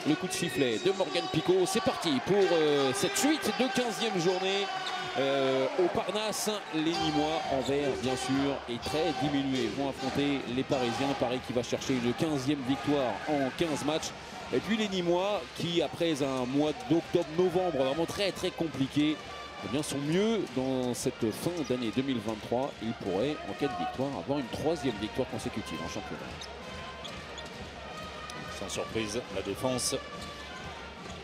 Le coup de sifflet de Morgan Picaud. C'est parti pour cette suite de 15e journée au Parnasse. Les Nîmois en vert, bien sûr, et très diminués vont affronter les Parisiens. Paris qui va chercher une 15e victoire en 15 matchs. Et puis les Nîmois qui, après un mois d'octobre-novembre vraiment très compliqué, eh bien, sont mieux dans cette fin d'année 2023. Ils pourraient, en cas de victoire, avoir une 3e victoire consécutive en championnat. Sans surprise, la défense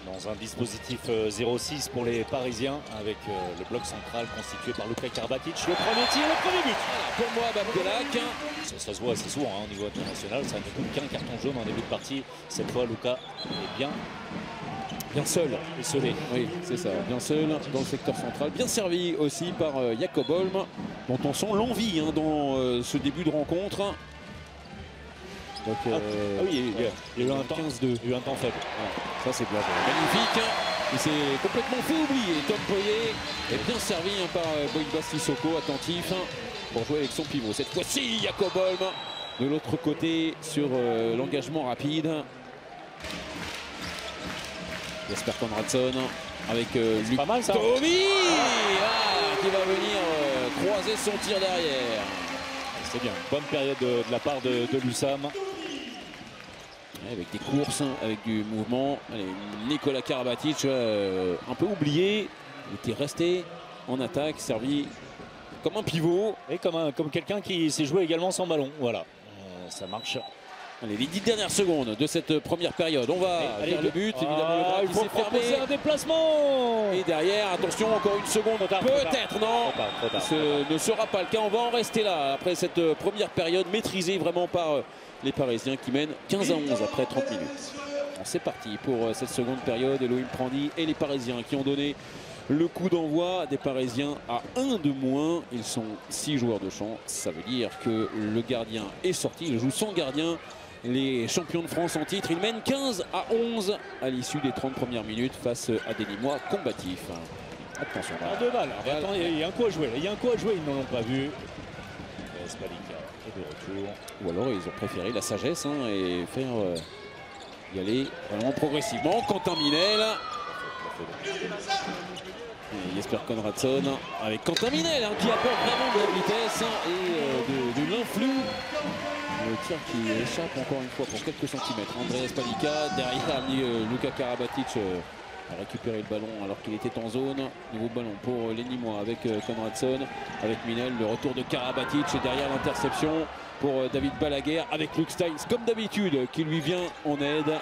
dans un dispositif 0-6 pour les Parisiens avec le bloc central constitué par Luka Karabatic. Le premier tir, le premier but. Voilà, pour moi, Babdelak. Ça se voit assez souvent au niveau international. Ça ne coûte qu'un carton jaune en début de partie. Cette fois, Luka est bien seul et seulé. Oui, c'est ça, bien seul dans le secteur central. Bien servi aussi par Jacob Holm, dont on sent l'envie dans ce début de rencontre. Donc, oui, il y a eu un temps 15-2. Il y a eu un temps faible. Voilà. Ça, c'est bien. Magnifique. Il s'est complètement fait oublier. Tom Poyet est bien servi par Boïba Sissoko, attentif pour jouer avec son pivot. Cette fois-ci, Jacob Holm de l'autre côté sur l'engagement rapide. Jesper Konradsson avec Luc pas mal, ça. Tommy qui va venir croiser son tir derrière. C'est bien. Bonne période de la part de l'USAM. Avec des courses, avec du mouvement. Allez, Nikola Karabatic, un peu oublié. Il était resté en attaque, servi comme un pivot. Et comme quelqu'un qui sait jouer également sans ballon. Voilà, ça marche. Allez, les 10 dernières secondes de cette première période. On va vers le but. Évidemment, le bras il faut proposer un déplacement. Et derrière, attention, encore une seconde. Peut-être, non. Trop tard. Ce ne sera pas le cas. On va en rester là après cette première période maîtrisée vraiment par les Parisiens qui mènent 15-11 après 30 minutes. C'est parti pour cette seconde période. Elohim Prandi et les Parisiens qui ont donné le coup d'envoi. Des Parisiens à 1 de moins. Ils sont 6 joueurs de champ. Ça veut dire que le gardien est sorti. Il joue sans gardien. Les champions de France en titre, ils mènent 15-11 à l'issue des 30 premières minutes face à des Nîmois combatifs. Attention là. Deux balles. Attends, il y a un coup à jouer. Il y a un coup à jouer, ils n'en ont pas vu. Spalika est de retour. Ou alors ils ont préféré la sagesse et faire y aller vraiment progressivement. Quentin Minel. Et Jesper Konradsson avec Quentin Minel qui apporte vraiment de la vitesse et de l'influx. Le tir qui échappe encore une fois pour quelques centimètres. Andreas Spalika derrière Luka Karabatic a récupéré le ballon alors qu'il était en zone. Nouveau ballon pour les Nîmois avec Konradsson, avec Minel. Le retour de Karabatic et derrière l'interception pour David Balaguer avec Luc Steins comme d'habitude qui lui vient en aide.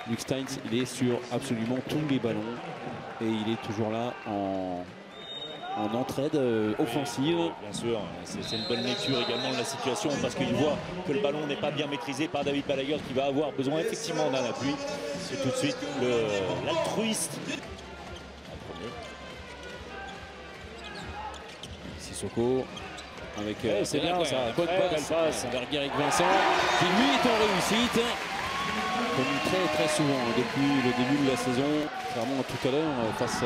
Luc Steins, il est sur absolument tous les ballons et il est toujours là en entraide offensive. Bien sûr, c'est une bonne lecture également de la situation parce qu'il voit que le ballon n'est pas bien maîtrisé par David Balaguer qui va avoir besoin effectivement d'un appui. C'est tout de suite l'altruiste. Sissoko avec c'est bien ça, bonne passe vers Guéric Vincent qui lui est en réussite. Comme très souvent depuis le début de la saison, clairement tout à l'heure face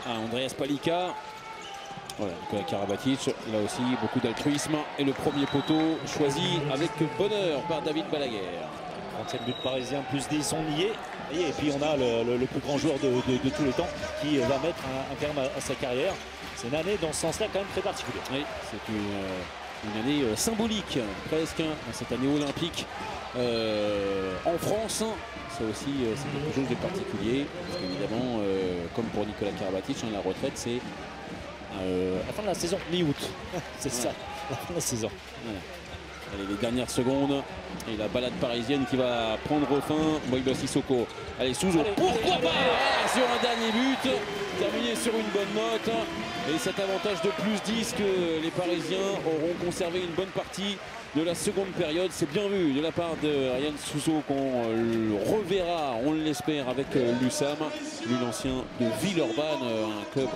à Andreas Spalika. Voilà, Nikola Karabatic, là aussi beaucoup d'altruisme. Et le premier poteau choisi avec bonheur par David Balaguer. 37 buts parisiens plus 10, on y est. Et puis on a le plus grand joueur de tous les temps qui va mettre un terme à sa carrière. C'est une année dans ce sens-là quand même très particulière. Oui, c'est une année symbolique presque, cette année olympique en France. Ça aussi, c'est quelque chose de particulier. Parce qu'évidemment, comme pour Nikola Karabatic, la retraite, c'est la fin de la saison, mi-août. C'est ça, la fin de la saison. Voilà. Allez, les dernières secondes. Et la balade parisienne qui va prendre fin. Boïba Sissoko. Allez, Souzo. Pourquoi pas sur un dernier but. Terminé sur une bonne note. Et cet avantage de plus 10 que les Parisiens auront conservé une bonne partie de la seconde période. C'est bien vu de la part de Ryan Souzo qu'on reverra, on l'espère, avec l'USAM, lui l'ancien de Villeurbanne, un club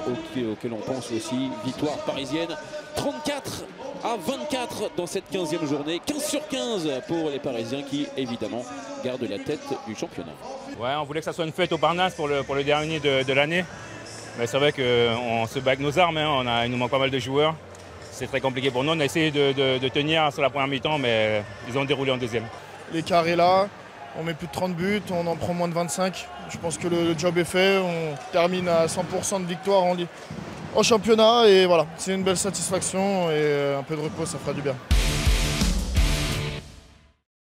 auquel on pense aussi. Victoire parisienne 34-24 dans cette 15e journée. 15 sur 15 pour les Parisiens qui évidemment gardent la tête du championnat. Ouais, on voulait que ça soit une fête au Parnasse pour le dernier de l'année. Mais c'est vrai qu'on se bat avec nos armes, il nous manque pas mal de joueurs. C'est très compliqué pour nous. On a essayé de tenir sur la première mi-temps, mais ils ont déroulé en deuxième. L'écart est là. On met plus de 30 buts, on en prend moins de 25. Je pense que le job est fait, on termine à 100% de victoire en championnat et voilà, c'est une belle satisfaction et un peu de repos, ça fera du bien.